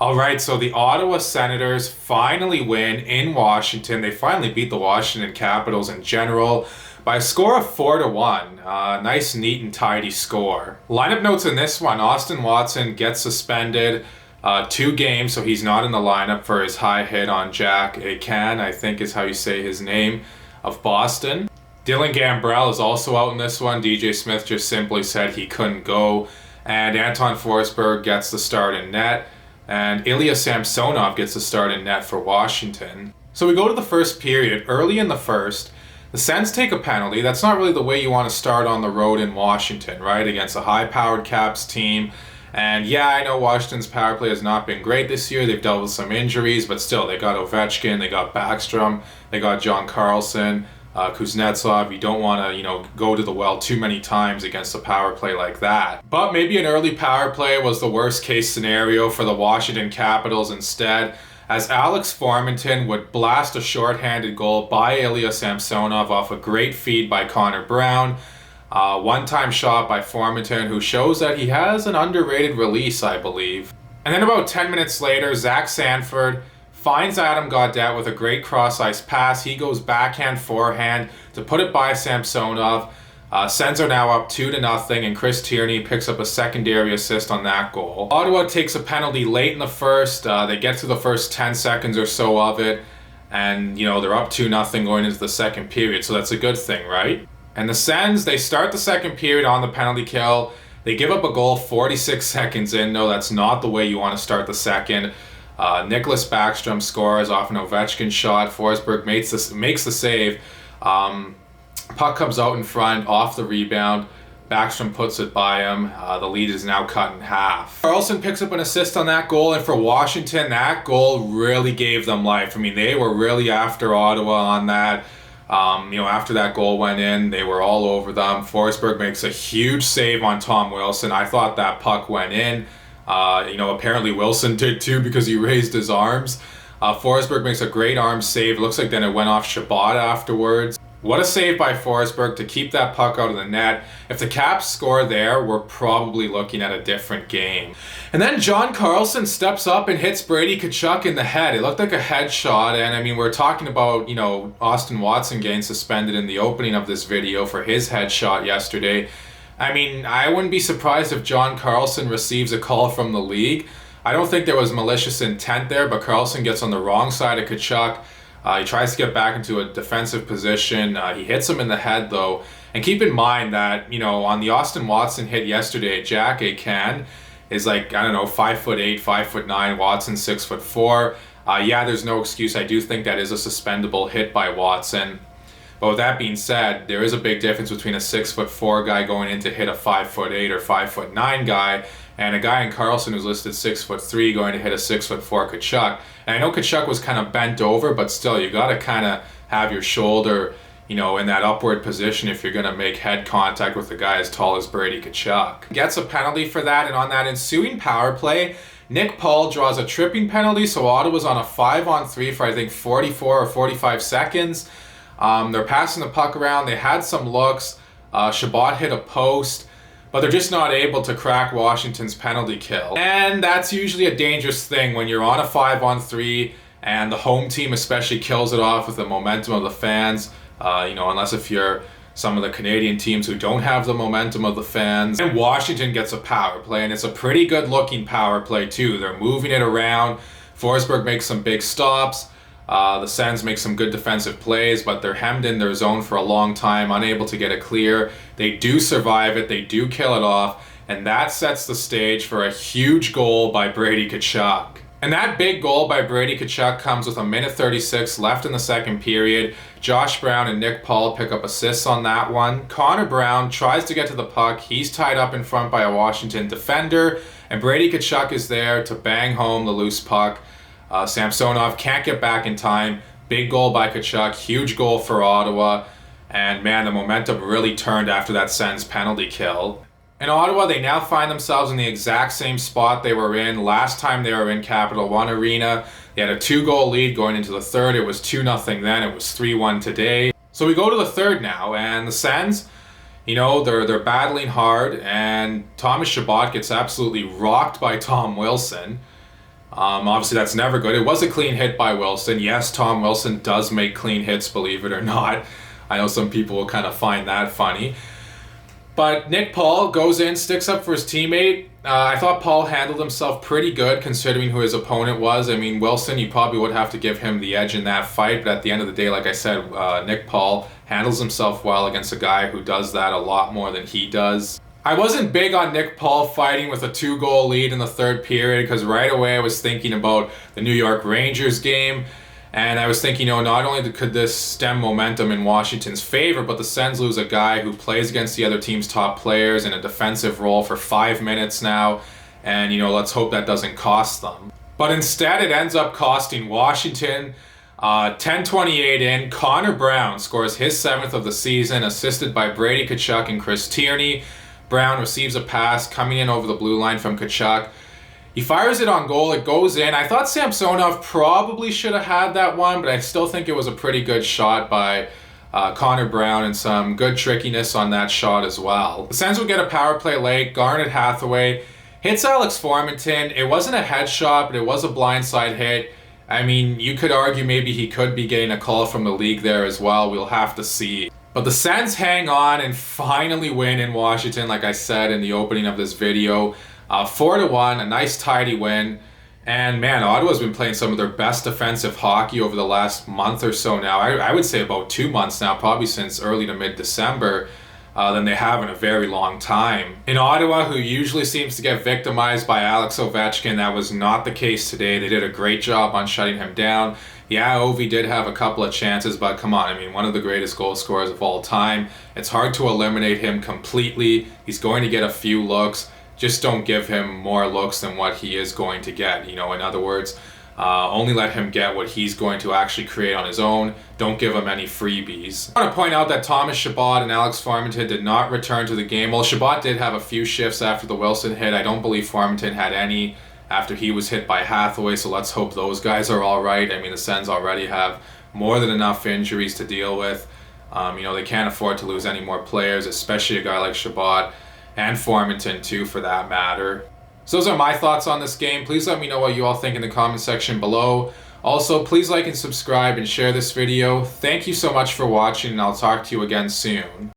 All right, so the Ottawa Senators finally win in Washington. They finally beat the Washington Capitals in general by a score of 4-1. Nice, neat, and tidy score. Lineup notes in this one: Austin Watson gets suspended 2 games, so he's not in the lineup for his high hit on Jack Acan, I think is how you say his name, of Boston. Dylan Gambrell is also out in this one. DJ Smith just simply said he couldn't go. And Anton Forsberg gets the start in net. And Ilya Samsonov gets the start in net for Washington. So we go to the first period. Early in the first, the Sens take a penalty. That's not really the way you want to start on the road in Washington, right? Against a high-powered Caps team. And yeah, I know Washington's power play has not been great this year. They've dealt with some injuries, but still, they got Ovechkin, they got Backstrom, they got John Carlson, Kuznetsov. You don't want to, go to the well too many times against a power play like that. But maybe an early power play was the worst case scenario for the Washington Capitals instead, as Alex Formenton would blast a shorthanded goal by Ilya Samsonov off a great feed by Connor Brown. One-time shot by Formenton, who shows that he has an underrated release, I believe. And then about 10 minutes later, Zach Sanford finds Adam Gaudette with a great cross-ice pass. He goes backhand, forehand to put it by Samsonov. Sens are now up 2-0, and Chris Tierney picks up a secondary assist on that goal. Ottawa takes a penalty late in the first. They get through the first 10 seconds or so of it, and they're up 2-0 going into the second period, so that's a good thing, right? And the Sens, they start the second period on the penalty kill. They give up a goal 46 seconds in. No, that's not the way you want to start the second. Nicholas Backstrom scores off an Ovechkin shot. Forsberg makes the save. Puck comes out in front off the rebound. Backstrom puts it by him. The lead is now cut in half. Carlson picks up an assist on that goal, and for Washington, that goal really gave them life. I mean, they were really after Ottawa on that. After that goal went in, they were all over them. Forsberg makes a huge save on Tom Wilson. I thought that puck went in. Apparently Wilson did too because he raised his arms. Forsberg makes a great arm save. Looks like then it went off Shabbat afterwards. What a save by Forsberg to keep that puck out of the net. If the Caps score there, we're probably looking at a different game. And then John Carlson steps up and hits Brady Kachok in the head. It looked like a headshot, and we're talking about, Austin Watson getting suspended in the opening of this video for his headshot yesterday. I wouldn't be surprised if John Carlson receives a call from the league. I don't think there was malicious intent there, but Carlson gets on the wrong side of Kachok. He tries to get back into a defensive position. He hits him in the head, though. And keep in mind that, on the Austin Watson hit yesterday, Jack Acan is 5'8", 5'9", Watson 6'4". There's no excuse. I do think that is a suspendable hit by Watson. But with that being said, there is a big difference between a 6'4" guy going in to hit a 5'8" or 5'9" guy, and a guy in Carlson who's listed 6'3" going to hit a 6'4" Kachuk. And I know Kachuk was kind of bent over, but still, you got to kind of have your shoulder, in that upward position if you're going to make head contact with a guy as tall as Brady Kachuk. Gets a penalty for that, and on that ensuing power play, Nick Paul draws a tripping penalty, so Ottawa's on a 5-on-3 for I think 44 or 45 seconds. They're passing the puck around. They had some looks. Shabbat hit a post, but they're just not able to crack Washington's penalty kill. And that's usually a dangerous thing when you're on a 5-on-3 and the home team especially kills it off with the momentum of the fans. Unless if you're some of the Canadian teams who don't have the momentum of the fans. And Washington gets a power play, and it's a pretty good looking power play too. They're moving it around. Forsberg makes some big stops. The Sens make some good defensive plays, but they're hemmed in their zone for a long time, unable to get it clear. They do survive it, they do kill it off, and that sets the stage for a huge goal by Brady Kachuk. And that big goal by Brady Kachuk comes with 1:36 left in the second period. Josh Brown and Nick Paul pick up assists on that one. Connor Brown tries to get to the puck. He's tied up in front by a Washington defender, and Brady Kachuk is there to bang home the loose puck. Samsonov can't get back in time. Big goal by Kachuk, huge goal for Ottawa. And man, the momentum really turned after that Sens penalty kill. In Ottawa, they now find themselves in the exact same spot they were in last time they were in Capital One Arena. They had a 2-goal lead going into the third. It was 2-0 then. It was 3-1 today. So we go to the third now, and the Sens, they're battling hard, and Thomas Shabbat gets absolutely rocked by Tom Wilson. Obviously, that's never good. It was a clean hit by Wilson. Yes, Tom Wilson does make clean hits, believe it or not. I know some people will kind of find that funny. But Nick Paul goes in, sticks up for his teammate. I thought Paul handled himself pretty good considering who his opponent was. I mean, Wilson, you probably would have to give him the edge in that fight. But at the end of the day, like I said, Nick Paul handles himself well against a guy who does that a lot more than he does. I wasn't big on Nick Paul fighting with a 2-goal lead in the third period because right away I was thinking about the New York Rangers game. And I was thinking, not only could this stem momentum in Washington's favor, but the Sens lose a guy who plays against the other team's top players in a defensive role for 5 minutes now. And, let's hope that doesn't cost them. But instead, it ends up costing Washington. 10:28 in, Connor Brown scores his 7th of the season, assisted by Brady, Kachok, and Chris Tierney. Brown receives a pass coming in over the blue line from Kachok. He fires it on goal, it goes in. I thought Samsonov probably should have had that one, but I still think it was a pretty good shot by Connor Brown and some good trickiness on that shot as well. The Sens would get a power play late. Garnet Hathaway hits Alex Formenton. It wasn't a headshot, but it was a blindside hit. I mean, you could argue maybe he could be getting a call from the league there as well. We'll have to see. But the Sens hang on and finally win in Washington, like I said in the opening of this video. 4-1, a nice tidy win. And man, Ottawa's been playing some of their best defensive hockey over the last month or so now. I would say about 2 months now, probably since early to mid-December, than they have in a very long time. In Ottawa, who usually seems to get victimized by Alex Ovechkin, that was not the case today. They did a great job on shutting him down. Yeah, Ovi did have a couple of chances, but come on, I mean, one of the greatest goal scorers of all time. It's hard to eliminate him completely. He's going to get a few looks. Just don't give him more looks than what he is going to get. In other words, only let him get what he's going to actually create on his own. Don't give him any freebies. I want to point out that Thomas Chabot and Alex Formenton did not return to the game. Well, Chabot did have a few shifts after the Wilson hit. I don't believe Formenton had any after he was hit by Hathaway, so let's hope those guys are all right. I mean, the Sens already have more than enough injuries to deal with. They can't afford to lose any more players, especially a guy like Chabot. And Formenton too, for that matter. So those are my thoughts on this game. Please let me know what you all think in the comment section below. Also, please like and subscribe and share this video. Thank you so much for watching, and I'll talk to you again soon.